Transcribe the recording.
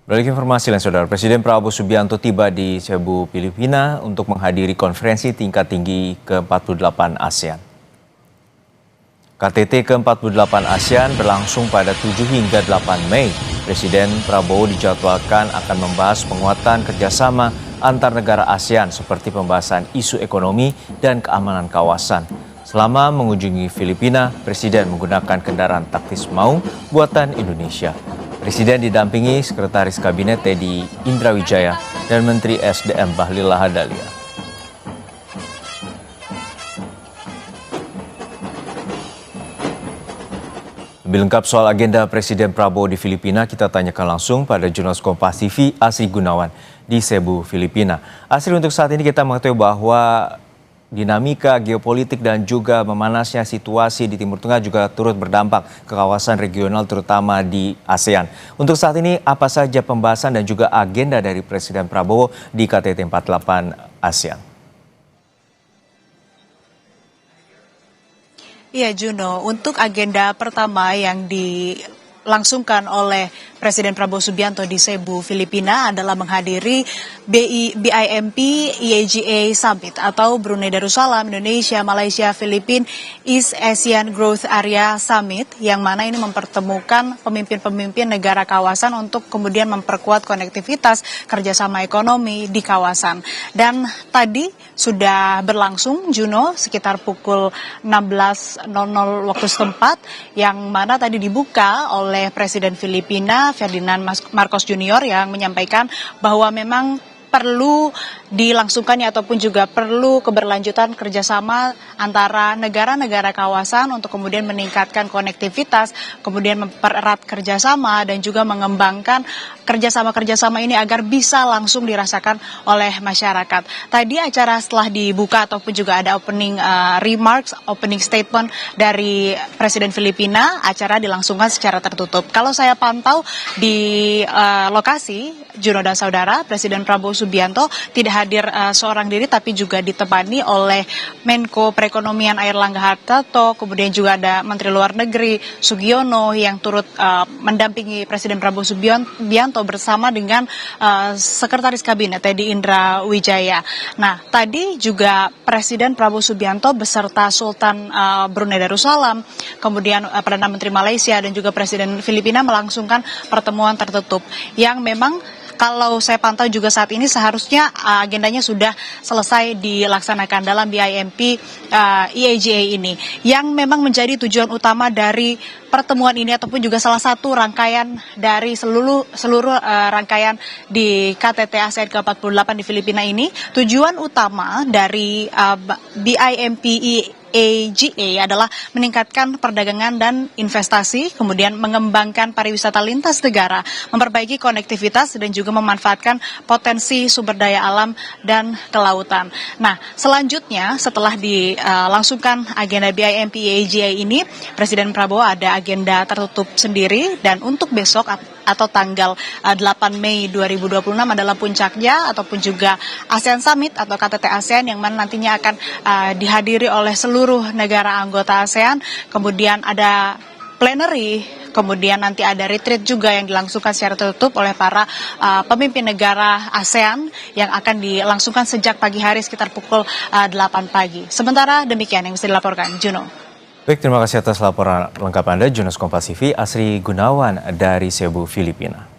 Beralih informasi lain, Saudara, Presiden Prabowo Subianto tiba di Cebu, Filipina untuk menghadiri konferensi tingkat tinggi ke-48 ASEAN. KTT ke-48 ASEAN berlangsung pada 7 hingga 8 Mei. Presiden Prabowo dijadwalkan akan membahas penguatan kerjasama antar negara ASEAN seperti pembahasan isu ekonomi dan keamanan kawasan. Selama mengunjungi Filipina, Presiden menggunakan kendaraan taktis Maung buatan Indonesia. Presiden didampingi Sekretaris Kabinet Teddy Indrawijaya dan Menteri SDM Bahlil Lahadalia. Lebih lengkap soal agenda Presiden Prabowo di Filipina, kita tanyakan langsung pada jurnalis Kompas TV Asri Gunawan di Cebu, Filipina. Asri, untuk saat ini kita mengetahui bahwa dinamika geopolitik dan juga memanasnya situasi di Timur Tengah juga turut berdampak ke kawasan regional terutama di ASEAN. Untuk saat ini apa saja pembahasan dan juga agenda dari Presiden Prabowo di KTT 48 ASEAN? Iya Juno, untuk agenda pertama yang dilangsungkan oleh Presiden Prabowo Subianto di Cebu, Filipina adalah menghadiri BIMP EAGA Summit atau Brunei Darussalam, Indonesia, Malaysia, Filipina East Asian Growth Area Summit, yang mana ini mempertemukan pemimpin-pemimpin negara kawasan untuk kemudian memperkuat konektivitas kerjasama ekonomi di kawasan. Dan tadi sudah berlangsung, Juno, sekitar pukul 16.00 waktu setempat, yang mana tadi dibuka oleh Presiden Filipina Ferdinand Marcos Jr. yang menyampaikan bahwa memang perlu dilangsungkannya ataupun juga perlu keberlanjutan kerjasama antara negara-negara kawasan untuk kemudian meningkatkan konektivitas, kemudian mempererat kerjasama dan juga mengembangkan kerjasama-kerjasama ini agar bisa langsung dirasakan oleh masyarakat. Tadi acara setelah dibuka ataupun juga ada opening remarks, opening statement dari Presiden Filipina, acara dilangsungkan secara tertutup. Kalau saya pantau di lokasi, Juno dan Saudara, Presiden Prabowo Subianto tidak hadir seorang diri tapi juga ditemani oleh Menko Perekonomian Airlangga Hartarto, kemudian juga ada Menteri Luar Negeri Sugiono yang turut mendampingi Presiden Prabowo Subianto bersama dengan Sekretaris Kabinet Teddy Indrawijaya. Nah, tadi juga Presiden Prabowo Subianto beserta Sultan Brunei Darussalam, kemudian Perdana Menteri Malaysia dan juga Presiden Filipina melangsungkan pertemuan tertutup yang memang kalau saya pantau juga saat ini seharusnya agendanya sudah selesai dilaksanakan dalam BIMP EAGA ini, yang memang menjadi tujuan utama dari pertemuan ini ataupun juga salah satu rangkaian dari seluruh rangkaian di KTT ASEAN ke-48 di Filipina ini. Tujuan utama dari BIMP EAGA adalah meningkatkan perdagangan dan investasi, kemudian mengembangkan pariwisata lintas negara, memperbaiki konektivitas dan juga memanfaatkan potensi sumber daya alam dan kelautan. Nah, selanjutnya setelah dilangsungkan agenda BIMP EAGA ini, Presiden Prabowo ada agenda tertutup sendiri, dan untuk besok atau tanggal 8 Mei 2026 adalah puncaknya ataupun juga ASEAN Summit atau KTT ASEAN, yang mana nantinya akan dihadiri oleh seluruh negara anggota ASEAN. Kemudian ada plenary, kemudian nanti ada retreat juga yang dilangsungkan secara tertutup oleh para pemimpin negara ASEAN yang akan dilangsungkan sejak pagi hari sekitar pukul 8 pagi. Sementara demikian yang bisa dilaporkan, Juno. Baik, terima kasih atas laporan lengkap Anda, jurnalis Kompas TV Asri Gunawan dari Cebu, Filipina.